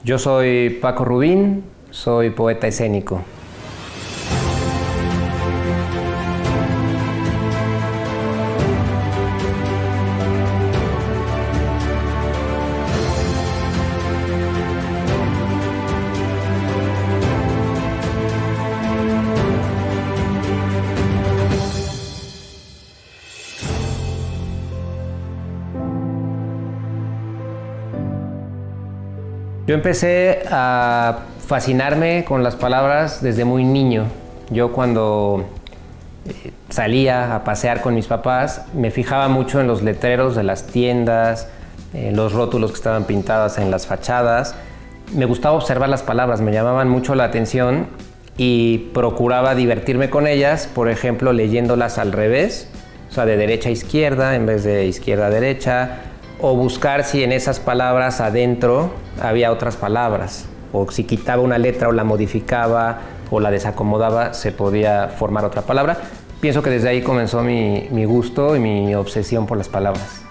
Yo soy Paco Rubín, soy poeta escénico. Yo empecé a fascinarme con las palabras desde muy niño. Yo cuando salía a pasear con mis papás, me fijaba mucho en los letreros de las tiendas, los rótulos que estaban pintados en las fachadas. Me gustaba observar las palabras, me llamaban mucho la atención y procuraba divertirme con ellas, por ejemplo, leyéndolas al revés, o sea, de derecha a izquierda en vez de izquierda a derecha, o buscar si en esas palabras adentro había otras palabras, o si quitaba una letra o la modificaba o la desacomodaba, se podía formar otra palabra. Pienso que desde ahí comenzó mi gusto y mi obsesión por las palabras.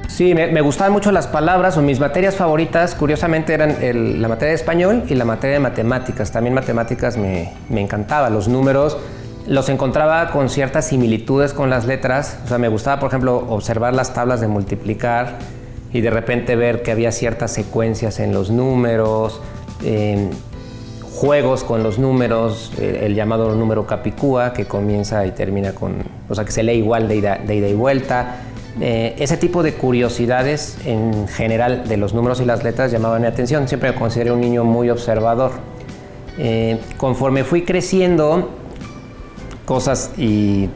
Sí, me gustaban mucho las palabras, o mis materias favoritas, curiosamente, eran la materia de español y la materia de matemáticas. También matemáticas me encantaba. Los números los encontraba con ciertas similitudes con las letras. O sea, me gustaba, por ejemplo, observar las tablas de multiplicar y de repente ver que había ciertas secuencias en los números, juegos con los números, el llamado número capicúa, que comienza y termina con, o sea, que se lee igual de ida y vuelta. Ese tipo de curiosidades en general de los números y las letras llamaban mi atención. Siempre me consideré un niño muy observador. Conforme fui creciendo, cosas y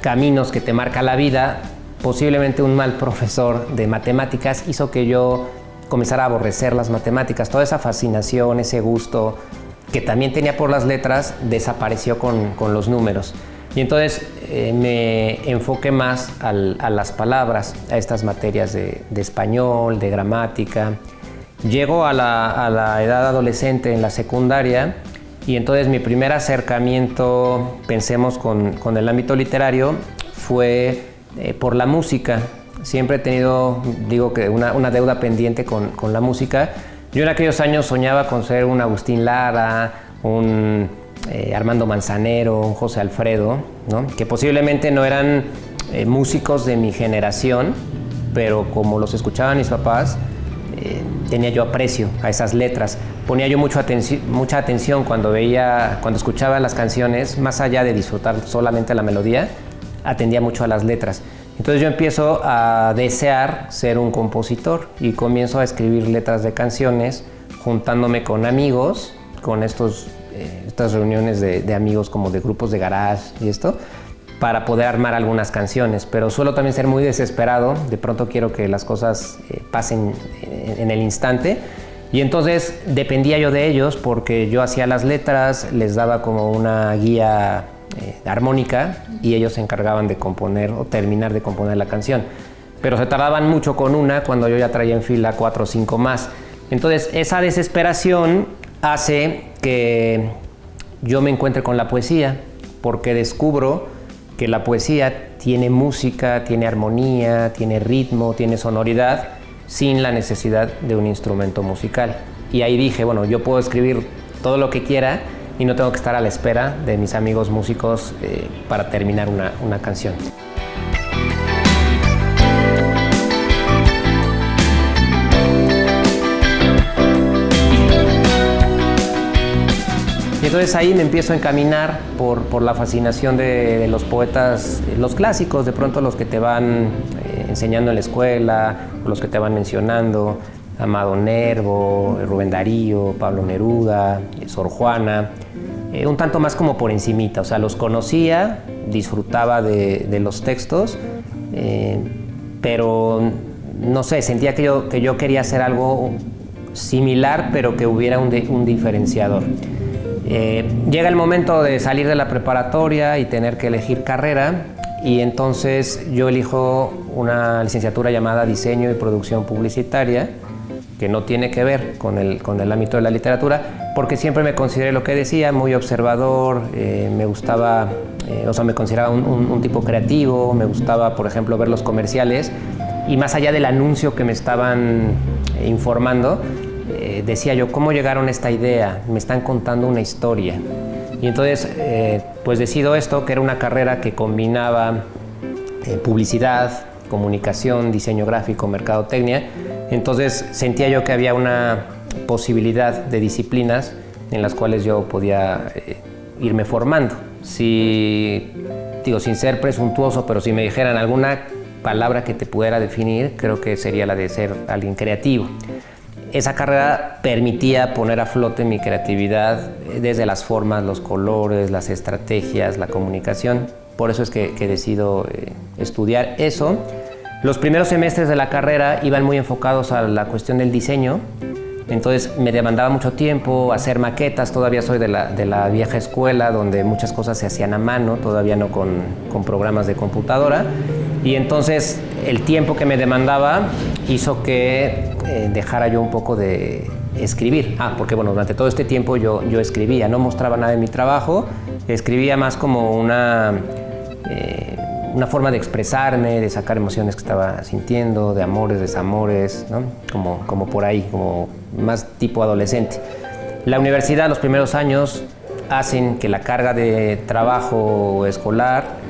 caminos que te marca la vida, posiblemente un mal profesor de matemáticas hizo que yo comenzara a aborrecer las matemáticas. Toda esa fascinación, ese gusto que también tenía por las letras, desapareció con los números. Y entonces me enfoqué más a las palabras, a estas materias de español, de gramática. Llego a la edad adolescente en la secundaria y entonces mi primer acercamiento, pensemos con el ámbito literario, fue por la música. Siempre he tenido, digo que una deuda pendiente con la música. Yo en aquellos años soñaba con ser un Agustín Lara, un Armando Manzanero, un José Alfredo, ¿no? Que posiblemente no eran músicos de mi generación, pero como los escuchaban mis papás, tenía yo aprecio a esas letras. Ponía yo mucha atención cuando escuchaba las canciones, más allá de disfrutar solamente la melodía, atendía mucho a las letras. Entonces yo empiezo a desear ser un compositor y comienzo a escribir letras de canciones, juntándome con amigos, con estas reuniones de amigos como de grupos de garage y esto, para poder armar algunas canciones. Pero suelo también ser muy desesperado, de pronto quiero que las cosas pasen en el instante, y entonces dependía yo de ellos porque yo hacía las letras, les daba como una guía armónica y ellos se encargaban de componer o terminar de componer la canción. Pero se tardaban mucho con una cuando yo ya traía en fila 4 o 5 más. Entonces esa desesperación hace que yo me encuentre con la poesía, porque descubro que la poesía tiene música, tiene armonía, tiene ritmo, tiene sonoridad, sin la necesidad de un instrumento musical. Y ahí dije, bueno, yo puedo escribir todo lo que quiera y no tengo que estar a la espera de mis amigos músicos para terminar una canción. Y entonces ahí me empiezo a encaminar por la fascinación de los poetas, los clásicos, de pronto los que te van enseñando en la escuela, o los que te van mencionando, Amado Nervo, Rubén Darío, Pablo Neruda, Sor Juana, un tanto más como por encimita, o sea, los conocía, disfrutaba de los textos, pero no sé, sentía que yo quería hacer algo similar, pero que hubiera un diferenciador. Llega el momento de salir de la preparatoria y tener que elegir carrera, y entonces yo elijo una licenciatura llamada Diseño y Producción Publicitaria, que no tiene que ver con el ámbito de la literatura, porque siempre me consideré lo que decía, muy observador, me gustaba, me consideraba un tipo creativo, me gustaba, por ejemplo, ver los comerciales y más allá del anuncio que me estaban informando, decía yo, ¿cómo llegaron a esta idea? Me están contando una historia. Y entonces, pues decido esto, que era una carrera que combinaba publicidad, comunicación, diseño gráfico, mercadotecnia. Entonces sentía yo que había una posibilidad de disciplinas en las cuales yo podía irme formando. Sin ser presuntuoso, pero si me dijeran alguna palabra que te pudiera definir, creo que sería la de ser alguien creativo. Esa carrera permitía poner a flote mi creatividad desde las formas, los colores, las estrategias, la comunicación. Por eso es que decido estudiar eso. Los primeros semestres de la carrera iban muy enfocados a la cuestión del diseño. Entonces me demandaba mucho tiempo hacer maquetas. Todavía soy de la vieja escuela, donde muchas cosas se hacían a mano, todavía no con programas de computadora. Y entonces el tiempo que me demandaba hizo que dejara yo un poco de escribir. Porque durante todo este tiempo yo escribía, no mostraba nada de mi trabajo, escribía más como una forma de expresarme, de sacar emociones que estaba sintiendo, de amores, desamores, ¿no? Como por ahí, como más tipo adolescente. La universidad, los primeros años, hacen que la carga de trabajo escolar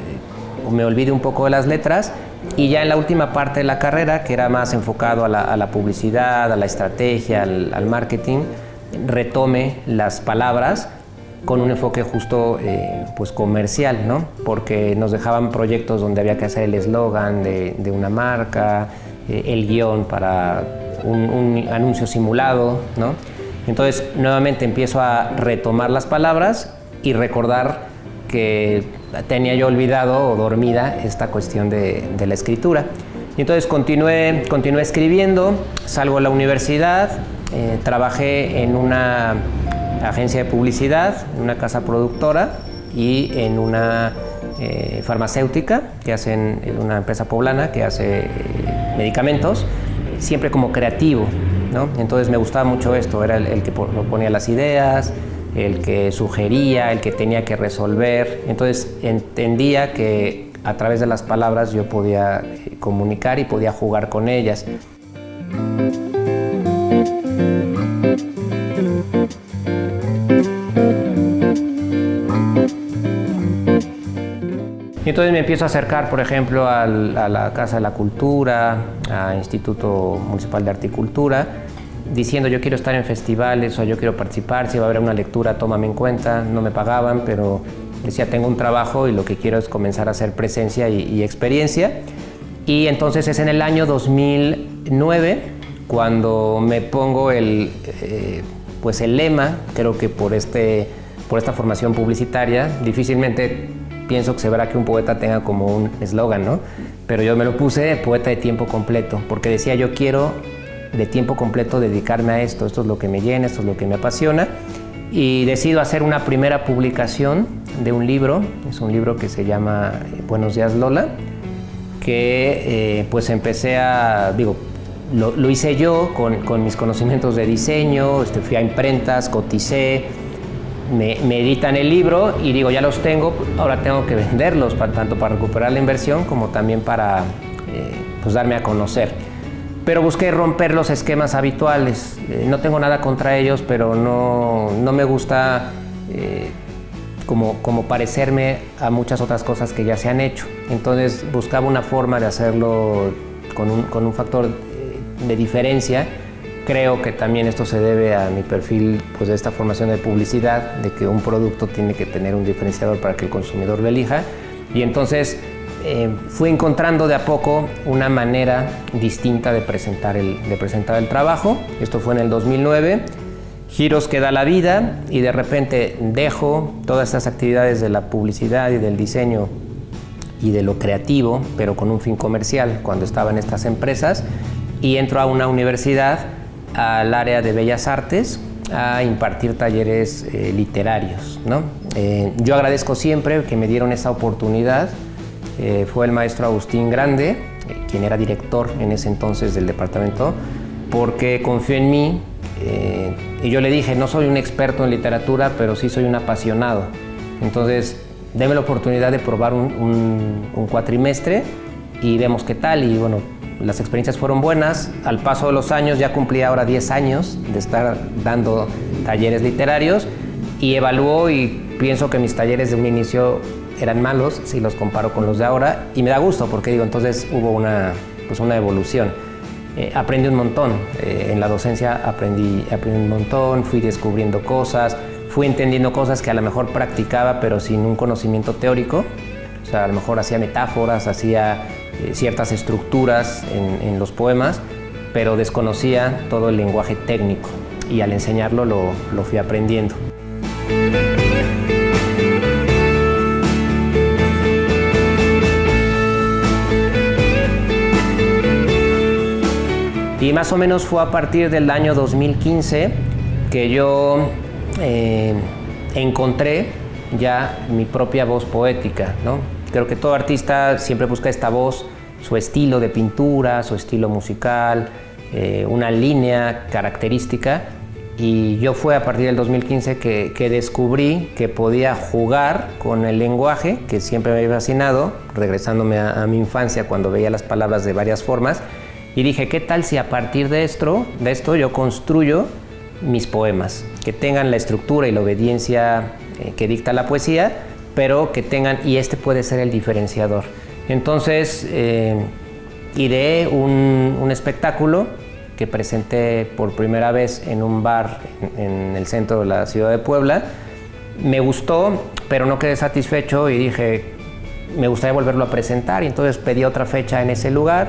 me olvide un poco de las letras, y ya en la última parte de la carrera, que era más enfocado a la publicidad, a la estrategia, al marketing, retome las palabras con un enfoque justo pues comercial, ¿no? Porque nos dejaban proyectos donde había que hacer el eslogan de una marca, el guión para un anuncio simulado, ¿no? Entonces nuevamente empiezo a retomar las palabras y recordar que tenía yo olvidado o dormida esta cuestión de la escritura. Y entonces continué escribiendo, salgo a la universidad, trabajé en una agencia de publicidad, en una casa productora y en una farmacéutica que hacen, una empresa poblana que hace medicamentos, siempre como creativo, ¿no? Entonces me gustaba mucho esto, era el que proponía las ideas, el que sugería, el que tenía que resolver. Entonces entendía que a través de las palabras yo podía comunicar y podía jugar con ellas. Y entonces me empiezo a acercar, por ejemplo, a la Casa de la Cultura, al Instituto Municipal de Arte y Cultura, diciendo yo quiero estar en festivales o yo quiero participar, si va a haber una lectura, tómame en cuenta. No me pagaban, pero decía tengo un trabajo y lo que quiero es comenzar a hacer presencia y experiencia. Y entonces es en el año 2009 cuando me pongo el lema, creo que por esta formación publicitaria, difícilmente pienso que se verá que un poeta tenga como un eslogan, ¿no? Pero yo me lo puse poeta de tiempo completo, porque decía yo quiero de tiempo completo dedicarme a esto es lo que me llena, esto es lo que me apasiona, y decido hacer una primera publicación de un libro, es un libro que se llama Buenos días Lola, que pues empecé lo hice yo con mis conocimientos de diseño, fui a imprentas, coticé, me editan el libro y digo, ya los tengo, ahora tengo que venderlos, tanto para recuperar la inversión como también para pues darme a conocer. Pero busqué romper los esquemas habituales. No tengo nada contra ellos, pero no me gusta como parecerme a muchas otras cosas que ya se han hecho. Entonces buscaba una forma de hacerlo con un factor de diferencia. Creo que también esto se debe a mi perfil pues, de esta formación de publicidad, de que un producto tiene que tener un diferenciador para que el consumidor lo elija. Y entonces fui encontrando de a poco una manera distinta de presentar el trabajo. Esto fue en el 2009, giros que da la vida y de repente dejo todas estas actividades de la publicidad y del diseño y de lo creativo, pero con un fin comercial cuando estaba en estas empresas, y entro a una universidad, al área de Bellas Artes, a impartir talleres literarios, ¿no? Yo agradezco siempre que me dieron esa oportunidad. Fue el maestro Agustín Grande, quien era director en ese entonces del departamento, porque confió en mí, y yo le dije, no soy un experto en literatura, pero sí soy un apasionado. Entonces, deme la oportunidad de probar un cuatrimestre y vemos qué tal. Y bueno, las experiencias fueron buenas. Al paso de los años, ya cumplí ahora 10 años de estar dando talleres literarios y evalúo y pienso que mis talleres de un inicio eran malos si los comparo con los de ahora, y me da gusto porque digo, entonces hubo una evolución. Aprendí un montón, en la docencia aprendí un montón, fui descubriendo cosas, fui entendiendo cosas que a lo mejor practicaba pero sin un conocimiento teórico. O sea, a lo mejor hacía metáforas, hacía ciertas estructuras en los poemas, pero desconocía todo el lenguaje técnico, y al enseñarlo lo fui aprendiendo. Y más o menos fue a partir del año 2015 que yo encontré ya mi propia voz poética, ¿no? Creo que todo artista siempre busca esta voz, su estilo de pintura, su estilo musical, una línea característica. Y yo fue a partir del 2015 que descubrí que podía jugar con el lenguaje, que siempre me había fascinado, regresándome a mi infancia cuando veía las palabras de varias formas. Y dije, ¿qué tal si a partir de esto yo construyo mis poemas? Que tengan la estructura y la obediencia que dicta la poesía, pero que tengan, y este puede ser el diferenciador. Entonces, ideé un espectáculo que presenté por primera vez en un bar en el centro de la ciudad de Puebla. Me gustó, pero no quedé satisfecho y dije, me gustaría volverlo a presentar, y entonces pedí otra fecha en ese lugar.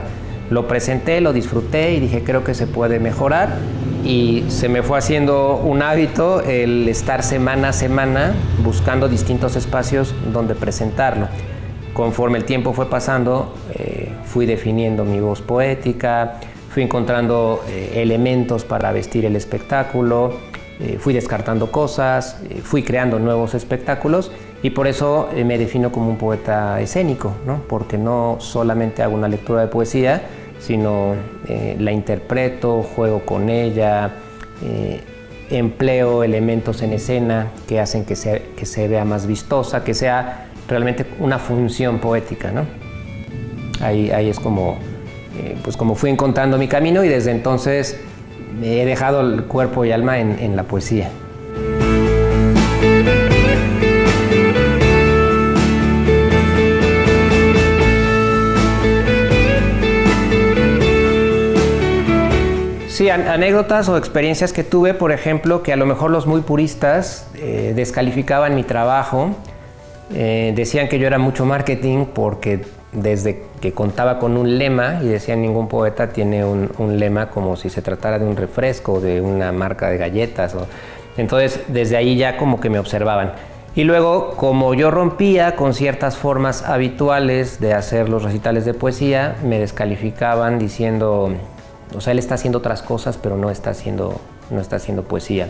Lo presenté, lo disfruté y dije, creo que se puede mejorar, y se me fue haciendo un hábito el estar semana a semana buscando distintos espacios donde presentarlo. Conforme el tiempo fue pasando, fui definiendo mi voz poética, fui encontrando elementos para vestir el espectáculo, fui descartando cosas, fui creando nuevos espectáculos, y por eso me defino como un poeta escénico, ¿no? Porque no solamente hago una lectura de poesía, sino la interpreto, juego con ella, empleo elementos en escena que hacen que se vea más vistosa, que sea realmente una función poética, ¿no? Ahí es como fui encontrando mi camino, y desde entonces he dejado el cuerpo y alma en la poesía. Sí, anécdotas o experiencias que tuve, por ejemplo, que a lo mejor los muy puristas descalificaban mi trabajo, decían que yo era mucho marketing porque desde que contaba con un lema, y decían, ningún poeta tiene un lema, como si se tratara de un refresco, de una marca de galletas. Entonces, desde ahí ya como que me observaban. Y luego, como yo rompía con ciertas formas habituales de hacer los recitales de poesía, me descalificaban diciendo, o sea, él está haciendo otras cosas, pero no está haciendo poesía.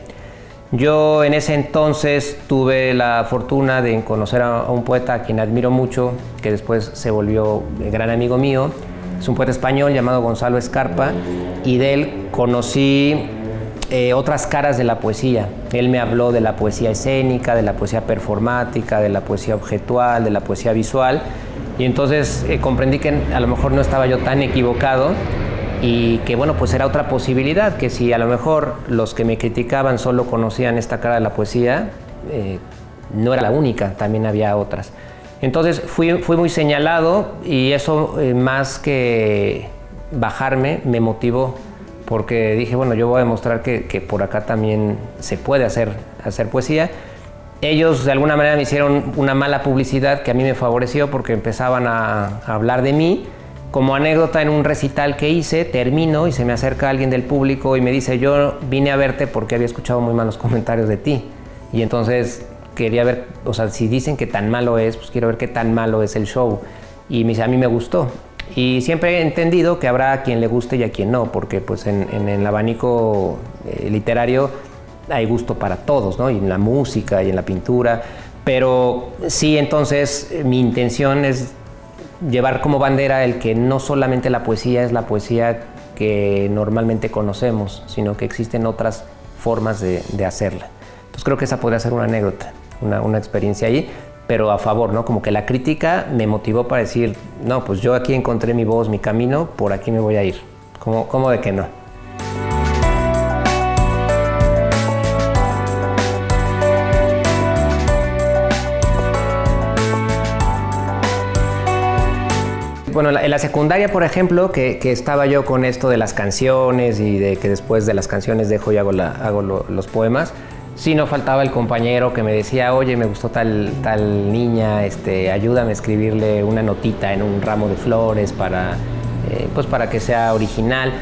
Yo en ese entonces tuve la fortuna de conocer a un poeta a quien admiro mucho, que después se volvió gran amigo mío. Es un poeta español llamado Gonzalo Escarpa, y de él conocí otras caras de la poesía. Él me habló de la poesía escénica, de la poesía performática, de la poesía objetual, de la poesía visual, y entonces comprendí que a lo mejor no estaba yo tan equivocado, y que bueno, pues era otra posibilidad, que si a lo mejor los que me criticaban solo conocían esta cara de la poesía, no era la única, también había otras. Entonces fui muy señalado, y eso más que bajarme me motivó, porque dije, bueno, yo voy a demostrar que por acá también se puede hacer poesía. Ellos de alguna manera me hicieron una mala publicidad que a mí me favoreció, porque empezaban a hablar de mí. Como anécdota, en un recital que hice, termino y se me acerca alguien del público y me dice, yo vine a verte porque había escuchado muy malos comentarios de ti. Y entonces quería ver, o sea, si dicen que tan malo es, pues quiero ver qué tan malo es el show. Y me dice, a mí me gustó. Y siempre he entendido que habrá a quien le guste y a quien no, porque pues en el abanico literario hay gusto para todos, ¿no? Y en la música y en la pintura. Pero sí, entonces mi intención es llevar como bandera el que no solamente la poesía es la poesía que normalmente conocemos, sino que existen otras formas de hacerla. Entonces creo que esa podría ser una anécdota, una experiencia ahí, pero a favor, ¿no? Como que la crítica me motivó para decir, no, pues yo aquí encontré mi voz, mi camino, por aquí me voy a ir. ¿Cómo de que no? Bueno, en la secundaria, por ejemplo, que estaba yo con esto de las canciones y de que después de las canciones dejo y hago los poemas, sí no faltaba el compañero que me decía, oye, me gustó tal niña, ayúdame a escribirle una notita en un ramo de flores para que sea original.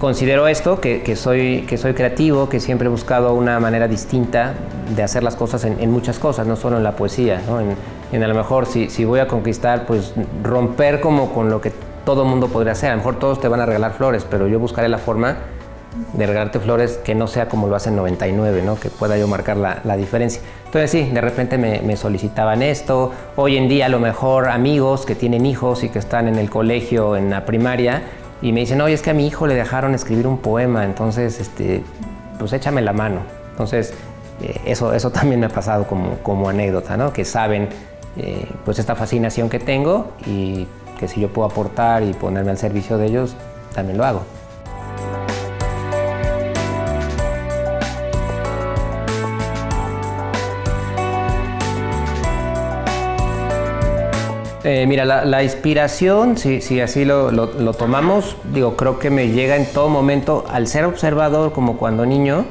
Considero esto, que soy creativo, que siempre he buscado una manera distinta de hacer las cosas en muchas cosas, no solo en la poesía, ¿no? En a lo mejor si voy a conquistar, pues romper como con lo que todo mundo podría hacer. A lo mejor todos te van a regalar flores, pero yo buscaré la forma de regalarte flores que no sea como lo hacen 99, ¿no? Que pueda yo marcar la diferencia. Entonces sí, de repente me solicitaban esto. Hoy en día a lo mejor amigos que tienen hijos y que están en el colegio, en la primaria, y me dicen, oye, es que a mi hijo le dejaron escribir un poema, entonces pues échame la mano. Entonces eso también me ha pasado como anécdota, ¿no? Que saben pues esta fascinación que tengo y que si yo puedo aportar y ponerme al servicio de ellos, también lo hago. Mira, la inspiración, si así lo tomamos, digo, creo que me llega en todo momento, al ser observador como cuando niño,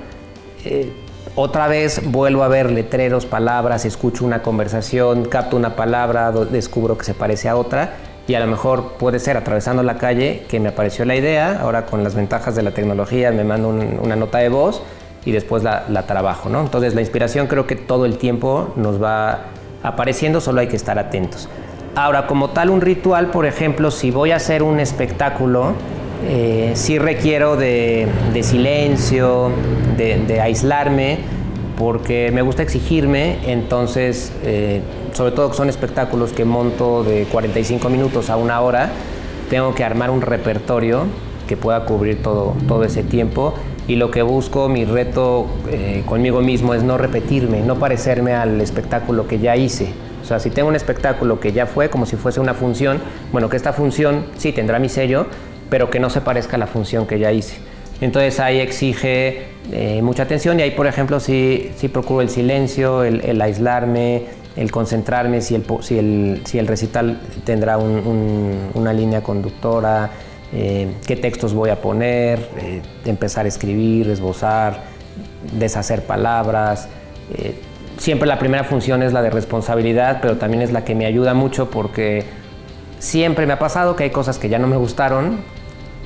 otra vez vuelvo a ver letreros, palabras, escucho una conversación, capto una palabra, descubro que se parece a otra y a lo mejor puede ser atravesando la calle que me apareció la idea, ahora con las ventajas de la tecnología me mando una nota de voz y después la trabajo, ¿no? Entonces la inspiración creo que todo el tiempo nos va apareciendo, solo hay que estar atentos. Ahora, como tal, un ritual, por ejemplo, si voy a hacer un espectáculo, sí requiero de silencio, de aislarme, porque me gusta exigirme, entonces, sobre todo que son espectáculos que monto de 45 minutos a 1 hora, tengo que armar un repertorio que pueda cubrir todo ese tiempo, y lo que busco, mi reto conmigo mismo es no repetirme, no parecerme al espectáculo que ya hice. O sea, si tengo un espectáculo que ya fue como si fuese una función, bueno, que esta función sí tendrá mi sello, pero que no se parezca a la función que ya hice. Entonces ahí exige mucha atención y ahí, por ejemplo, sí procuro el silencio, el aislarme, el concentrarme, si el recital tendrá una línea conductora, qué textos voy a poner, empezar a escribir, esbozar, deshacer palabras. Siempre la primera función es la de responsabilidad, pero también es la que me ayuda mucho porque siempre me ha pasado que hay cosas que ya no me gustaron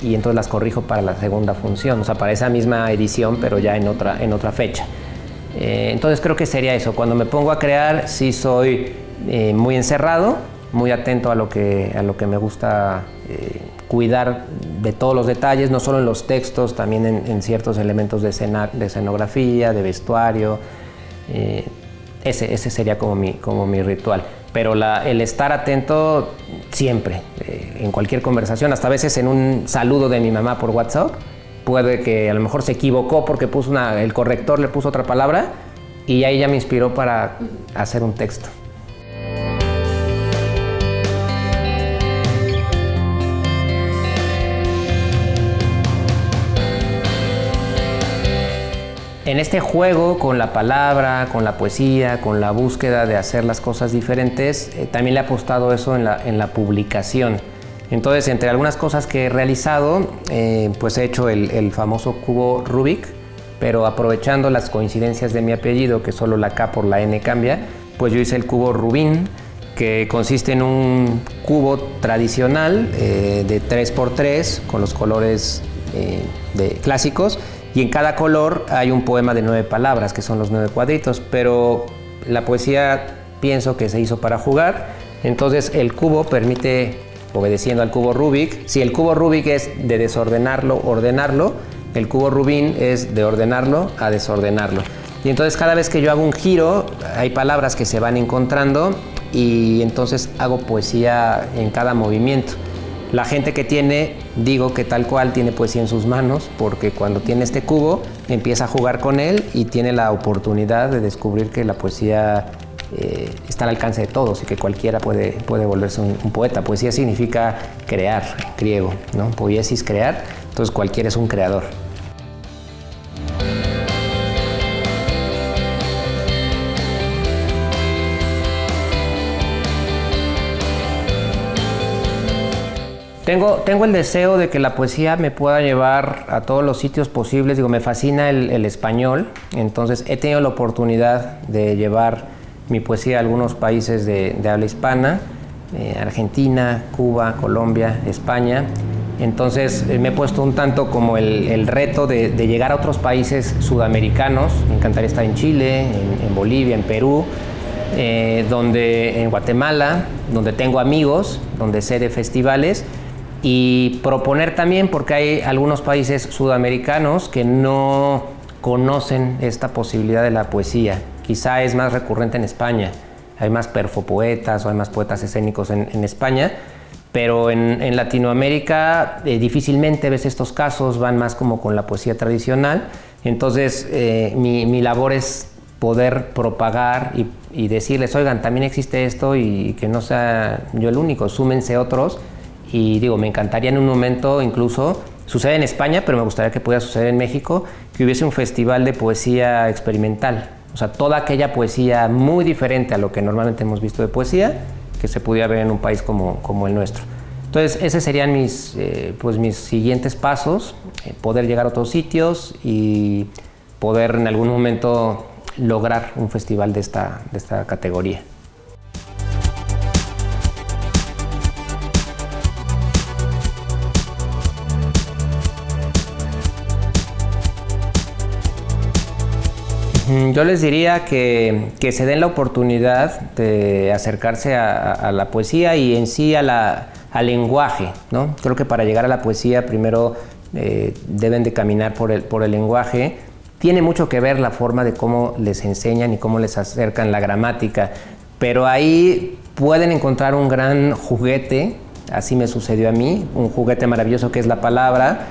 y entonces las corrijo para la segunda función, o sea, para esa misma edición, pero ya en otra fecha. Entonces creo que sería eso. Cuando me pongo a crear, sí soy muy encerrado, muy atento a lo que me gusta cuidar de todos los detalles, no solo en los textos, también en ciertos elementos de escenografía, de vestuario. Ese sería como mi ritual. Pero el estar atento siempre, en cualquier conversación, hasta a veces en un saludo de mi mamá por WhatsApp, puede que a lo mejor se equivocó porque el corrector le puso otra palabra y ahí ya me inspiró para hacer un texto. En este juego con la palabra, con la poesía, con la búsqueda de hacer las cosas diferentes, también le he apostado eso en la publicación. Entonces, entre algunas cosas que he realizado, pues he hecho el famoso cubo Rubik, pero aprovechando las coincidencias de mi apellido, que solo la K por la N cambia, pues yo hice el cubo Rubín, que consiste en un cubo tradicional de 3x3 con los colores clásicos, y en cada color hay un poema de 9 palabras, que son los 9 cuadritos, pero la poesía pienso que se hizo para jugar, entonces el cubo permite, obedeciendo al cubo Rubik, si el cubo Rubik es de desordenarlo, ordenarlo, el cubo Rubín es de ordenarlo a desordenarlo. Y entonces cada vez que yo hago un giro, hay palabras que se van encontrando y entonces hago poesía en cada movimiento. La gente que tiene, digo que tal cual tiene poesía en sus manos, porque cuando tiene este cubo empieza a jugar con él y tiene la oportunidad de descubrir que la poesía está al alcance de todos y que cualquiera puede volverse un poeta. Poesía significa crear, en griego, ¿no? Poiesis, crear, entonces cualquiera es un creador. Tengo el deseo de que la poesía me pueda llevar a todos los sitios posibles. Digo, me fascina el español, entonces he tenido la oportunidad de llevar mi poesía a algunos países de habla hispana, Argentina, Cuba, Colombia, España. Entonces me he puesto un tanto como el reto de llegar a otros países sudamericanos. Me encantaría estar en Chile, en Bolivia, en Perú, en Guatemala, donde tengo amigos, donde sé de festivales. Y proponer también, porque hay algunos países sudamericanos que no conocen esta posibilidad de la poesía. Quizá es más recurrente en España, hay más perfopoetas o hay más poetas escénicos en España, pero en Latinoamérica difícilmente ves estos casos, van más como con la poesía tradicional. Entonces mi labor es poder propagar y decirles, oigan, también existe esto y que no sea yo el único, súmense otros. Y digo, me encantaría en un momento, incluso, sucede en España, pero me gustaría que pudiera suceder en México, que hubiese un festival de poesía experimental. O sea, toda aquella poesía muy diferente a lo que normalmente hemos visto de poesía, que se pudiera ver en un país como el nuestro. Entonces, esos serían mis siguientes pasos, poder llegar a otros sitios y poder en algún momento lograr un festival de esta categoría. Yo les diría que se den la oportunidad de acercarse a la poesía y en sí al lenguaje, ¿no? Creo que para llegar a la poesía primero deben de caminar por el lenguaje. Tiene mucho que ver la forma de cómo les enseñan y cómo les acercan la gramática, pero ahí pueden encontrar un gran juguete, así me sucedió a mí, un juguete maravilloso que es la palabra,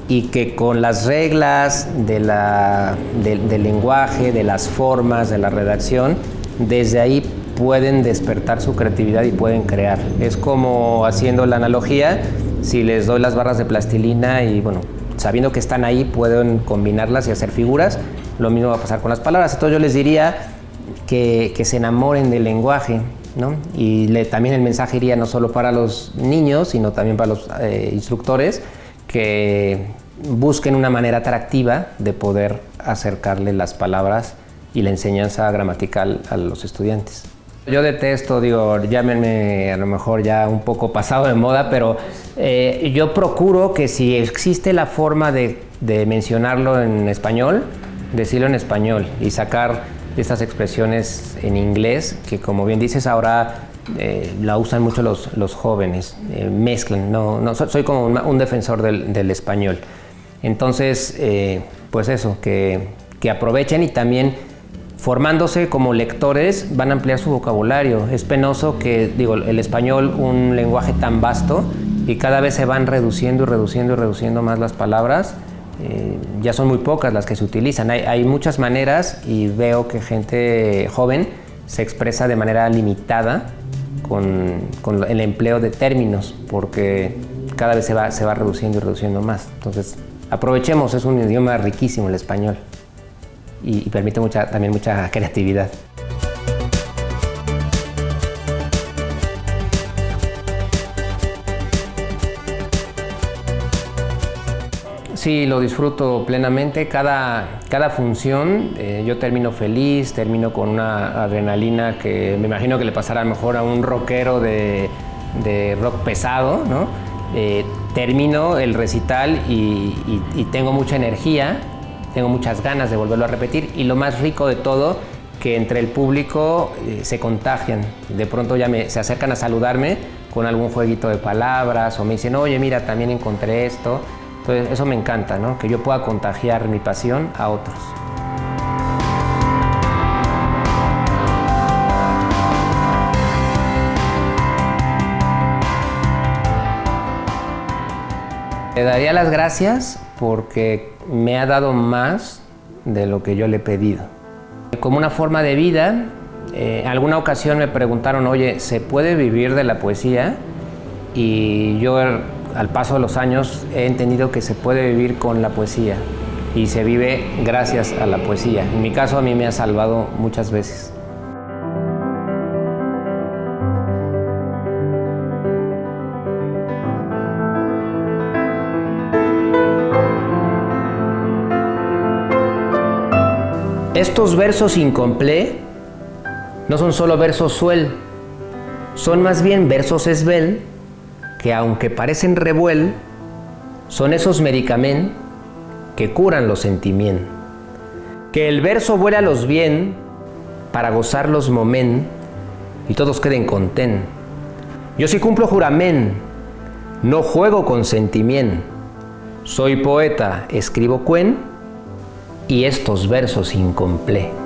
y que con las reglas del lenguaje, de las formas, de la redacción, desde ahí pueden despertar su creatividad y pueden crear. Es como, haciendo la analogía, si les doy las barras de plastilina y bueno, sabiendo que están ahí, pueden combinarlas y hacer figuras, lo mismo va a pasar con las palabras. Entonces yo les diría que se enamoren del lenguaje, ¿no? Y también el mensaje iría no solo para los niños, sino también para los instructores, que busquen una manera atractiva de poder acercarle las palabras y la enseñanza gramatical a los estudiantes. Yo detesto, llámenme a lo mejor ya un poco pasado de moda, pero yo procuro que si existe la forma de mencionarlo en español, decirlo en español y sacar estas expresiones en inglés, que como bien dices ahora la usan mucho los jóvenes, mezclan, soy como un defensor del español. Entonces, pues eso, que aprovechen y también formándose como lectores van a ampliar su vocabulario. Es penoso que, el español, un lenguaje tan vasto, y cada vez se van reduciendo más las palabras. Ya son muy pocas las que se utilizan. Hay muchas maneras y veo que gente joven se expresa de manera limitada con el empleo de términos, porque cada vez se va reduciendo más. Entonces, aprovechemos, es un idioma riquísimo el español y permite también mucha creatividad. Sí, lo disfruto plenamente. Cada función yo termino feliz, termino con una adrenalina que me imagino que le pasará a lo mejor a un rockero de rock pesado, ¿no? Termino el recital y tengo mucha energía, tengo muchas ganas de volverlo a repetir, y lo más rico de todo, que entre el público se contagian. De pronto ya se acercan a saludarme con algún jueguito de palabras o me dicen, oye, mira, también encontré esto. Entonces eso me encanta, ¿no? Que yo pueda contagiar mi pasión a otros. Le daría las gracias porque me ha dado más de lo que yo le he pedido. Como una forma de vida, en alguna ocasión me preguntaron, oye, ¿se puede vivir de la poesía? Y yo al paso de los años he entendido que se puede vivir con la poesía y se vive gracias a la poesía. En mi caso a mí me ha salvado muchas veces. Estos versos incomplé no son solo versos suel, son más bien versos esbel, que aunque parecen revuel, son esos medicamentos que curan los sentimientos. Que el verso vuela los bien para gozar los momen y todos queden content. Yo sí cumplo juramen, no juego con sentimiento. Soy poeta, escribo cuen y estos versos incomplé.